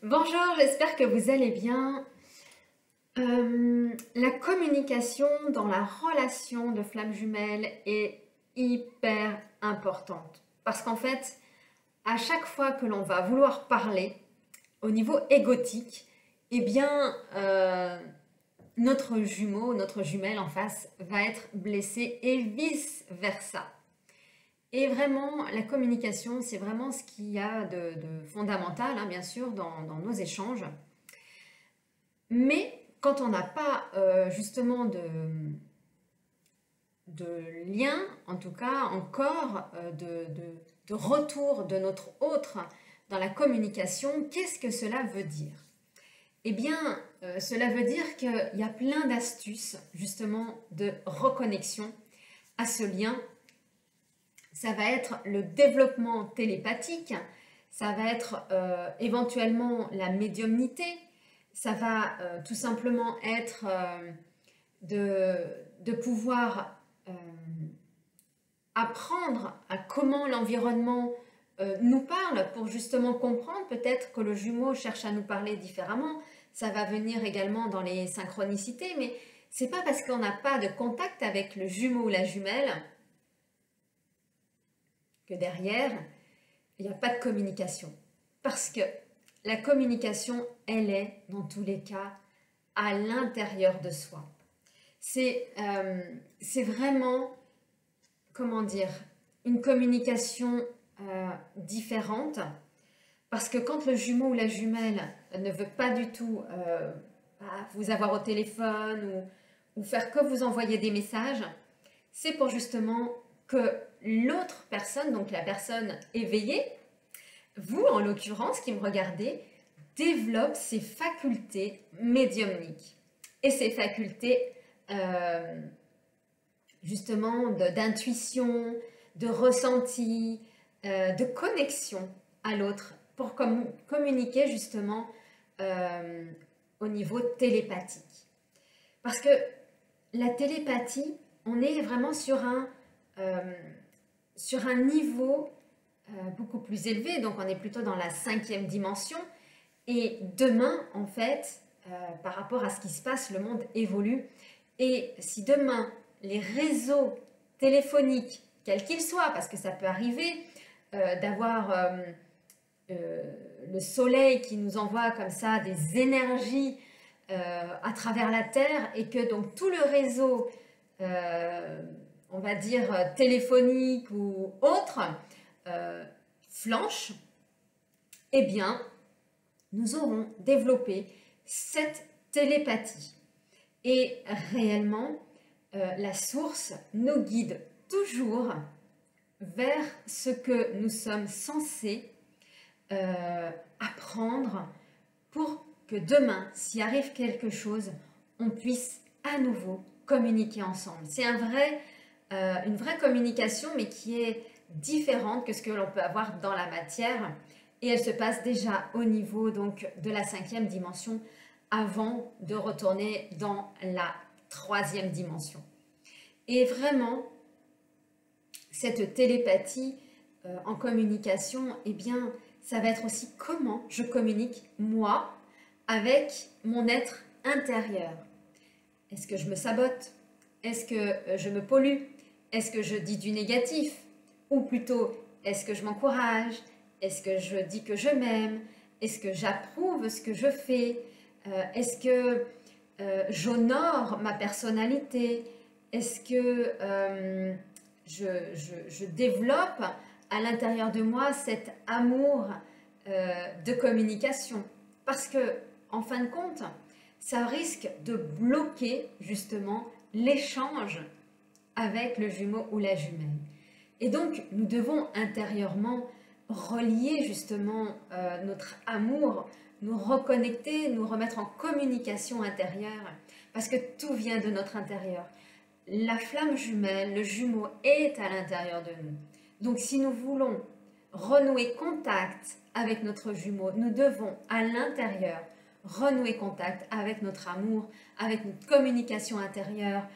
Bonjour, j'espère que vous allez bien. La communication dans la relation de flamme jumelle est hyper importante parce qu'en fait, à chaque fois que l'on va vouloir parler au niveau égotique, eh bien, notre jumeau, notre jumelle en face va être blessé et vice-versa. Et vraiment, la communication, c'est vraiment ce qu'il y a de fondamental, hein, bien sûr, dans nos échanges. Mais quand on n'a pas justement de lien, en tout cas encore de retour de notre autre dans la communication, qu'est-ce que cela veut dire? Eh bien, cela veut dire qu'il y a plein d'astuces justement de reconnexion à ce lien. Ça va être le développement télépathique, ça va être éventuellement la médiumnité, ça va tout simplement être de pouvoir apprendre à comment l'environnement nous parle pour justement comprendre peut-être que le jumeau cherche à nous parler différemment. Ça va venir également dans les synchronicités, mais c'est pas parce qu'on n'a pas de contact avec le jumeau ou la jumelle que derrière, il n'y a pas de communication. Parce que la communication, elle est, dans tous les cas, à l'intérieur de soi. C'est vraiment, comment dire, une communication différente. Parce que quand le jumeau ou la jumelle ne veut pas du tout vous avoir au téléphone ou faire que vous envoyer des messages, c'est pour justement que l'autre personne, donc la personne éveillée, vous en l'occurrence qui me regardez, développe ses facultés médiumniques et ses facultés justement d'intuition, de ressenti, de connexion à l'autre pour communiquer justement au niveau télépathique. Parce que la télépathie, on est vraiment sur un niveau beaucoup plus élevé, donc on est plutôt dans la 5e dimension. Et demain, en fait, par rapport à ce qui se passe, le monde évolue. Et si demain, les réseaux téléphoniques, quels qu'ils soient, parce que ça peut arriver d'avoir le soleil qui nous envoie comme ça des énergies à travers la Terre et que donc tout le réseau on va dire téléphonique ou autre, flanche, eh bien, nous aurons développé cette télépathie. Et réellement, la source nous guide toujours vers ce que nous sommes censés apprendre pour que demain, s'il arrive quelque chose, on puisse à nouveau communiquer ensemble. C'est une vraie communication, mais qui est différente que ce que l'on peut avoir dans la matière. Et elle se passe déjà au niveau donc, de la 5e dimension avant de retourner dans la 3e dimension. Et vraiment, cette télépathie en communication, eh bien, ça va être aussi comment je communique, moi, avec mon être intérieur. Est-ce que je me sabote? Est-ce que je me pollue? Est-ce que je dis du négatif? Ou plutôt, est-ce que je m'encourage? Est-ce que je dis que je m'aime? Est-ce que j'approuve ce que je fais? Est-ce que j'honore ma personnalité? Est-ce que je développe à l'intérieur de moi cet amour de communication? Parce que, en fin de compte, ça risque de bloquer justement l'échange avec le jumeau ou la jumelle. Et donc, nous devons intérieurement relier justement notre amour, nous reconnecter, nous remettre en communication intérieure, parce que tout vient de notre intérieur. La flamme jumelle, le jumeau est à l'intérieur de nous. Donc, si nous voulons renouer contact avec notre jumeau, nous devons à l'intérieur renouer contact avec notre amour, avec notre communication intérieure,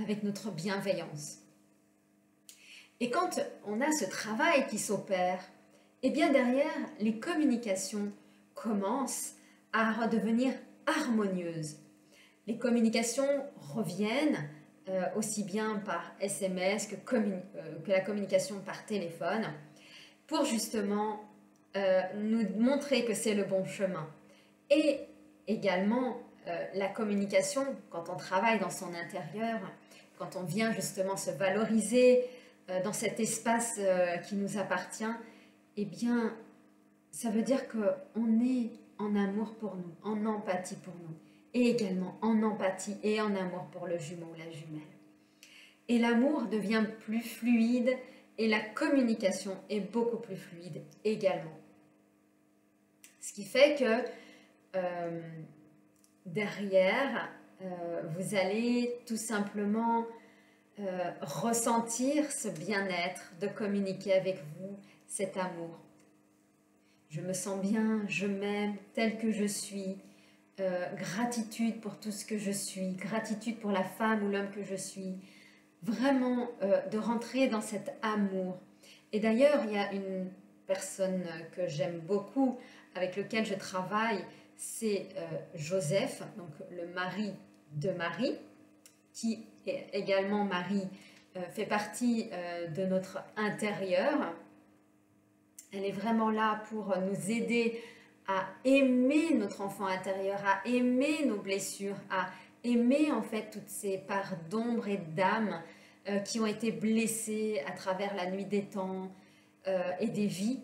avec notre bienveillance. Et quand on a ce travail qui s'opère, eh bien derrière, les communications commence à redevenir harmonieuse. Les communications reviennent aussi bien par SMS que la communication par téléphone pour justement nous montrer que c'est le bon chemin. Et également la communication, quand on travaille dans son intérieur, quand on vient justement se valoriser dans cet espace qui nous appartient, eh bien, ça veut dire qu'on est en amour pour nous, en empathie pour nous, et également en empathie et en amour pour le jumeau ou la jumelle. Et l'amour devient plus fluide et la communication est beaucoup plus fluide également. Ce qui fait que derrière, vous allez tout simplement ressentir ce bien-être de communiquer avec vous, cet amour. Je me sens bien, je m'aime tel que je suis, gratitude pour tout ce que je suis, gratitude pour la femme ou l'homme que je suis, vraiment de rentrer dans cet amour. Et d'ailleurs, il y a une personne que j'aime beaucoup, avec lequel je travaille, c'est Joseph, donc le mari de Marie, qui est également Marie, fait partie de notre intérieur. Elle est vraiment là pour nous aider à aimer notre enfant intérieur, à aimer nos blessures, à aimer en fait toutes ces parts d'ombre et d'âme qui ont été blessées à travers la nuit des temps et des vies.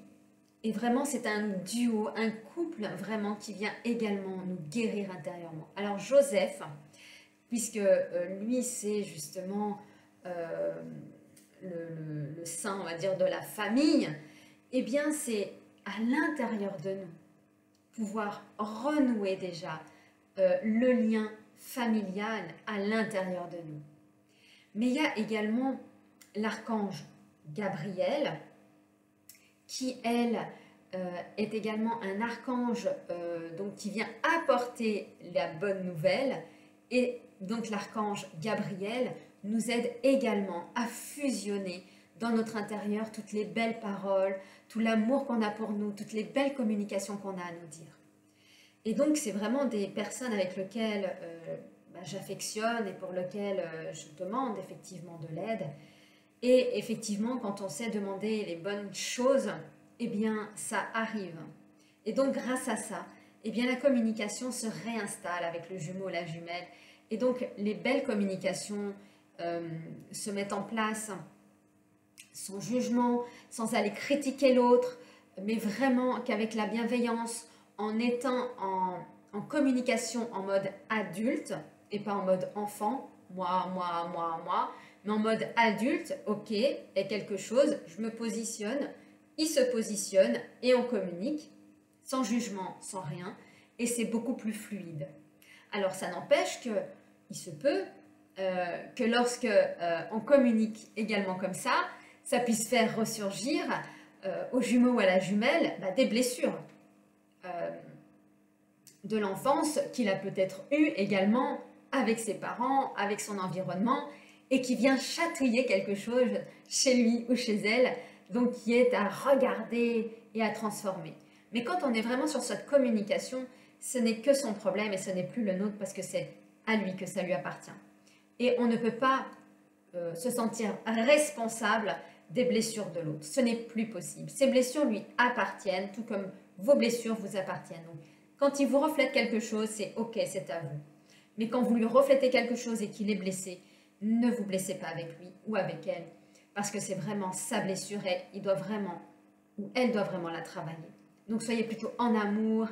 Et vraiment, c'est un duo, un couple vraiment qui vient également nous guérir intérieurement. Alors Joseph, puisque lui, c'est justement le sein, on va dire, de la famille, eh bien, c'est à l'intérieur de nous pouvoir renouer déjà le lien familial à l'intérieur de nous. Mais il y a également l'archange Gabriel, qui, elle, est également un archange donc, qui vient apporter la bonne nouvelle. Et donc l'archange Gabriel nous aide également à fusionner dans notre intérieur toutes les belles paroles, tout l'amour qu'on a pour nous, toutes les belles communications qu'on a à nous dire. Et donc c'est vraiment des personnes avec lesquelles j'affectionne et pour lesquelles je demande effectivement de l'aide. Et effectivement, quand on sait demander les bonnes choses, eh bien, ça arrive. Et donc, grâce à ça, eh bien, la communication se réinstalle avec le jumeau, la jumelle. Et donc, les belles communications se mettent en place sans jugement, sans aller critiquer l'autre, mais vraiment qu'avec la bienveillance, en étant en communication en mode adulte et pas en mode enfant, moi, mais en mode adulte, ok, est quelque chose, je me positionne, il se positionne et on communique sans jugement, sans rien, et c'est beaucoup plus fluide. Alors ça n'empêche que il se peut que lorsque on communique également comme ça puisse faire ressurgir au jumeau ou à la jumelle des blessures de l'enfance qu'il a peut-être eu également avec ses parents, avec son environnement, et qui vient chatouiller quelque chose chez lui ou chez elle, donc qui est à regarder et à transformer. Mais quand on est vraiment sur cette communication, ce n'est que son problème et ce n'est plus le nôtre parce que c'est à lui que ça lui appartient. Et on ne peut pas se sentir responsable des blessures de l'autre. Ce n'est plus possible. Ces blessures lui appartiennent, tout comme vos blessures vous appartiennent. Donc, quand il vous reflète quelque chose, c'est ok, c'est à vous. Mais quand vous lui reflétez quelque chose et qu'il est blessé, ne vous blessez pas avec lui ou avec elle, parce que c'est vraiment sa blessure et il doit vraiment, ou elle doit vraiment la travailler. Donc soyez plutôt en amour,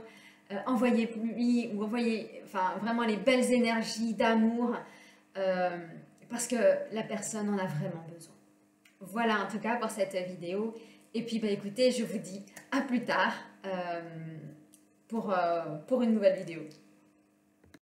envoyez-lui ou envoyez vraiment les belles énergies d'amour, parce que la personne en a vraiment besoin. Voilà en tout cas pour cette vidéo. Et puis écoutez, je vous dis à plus tard pour une nouvelle vidéo.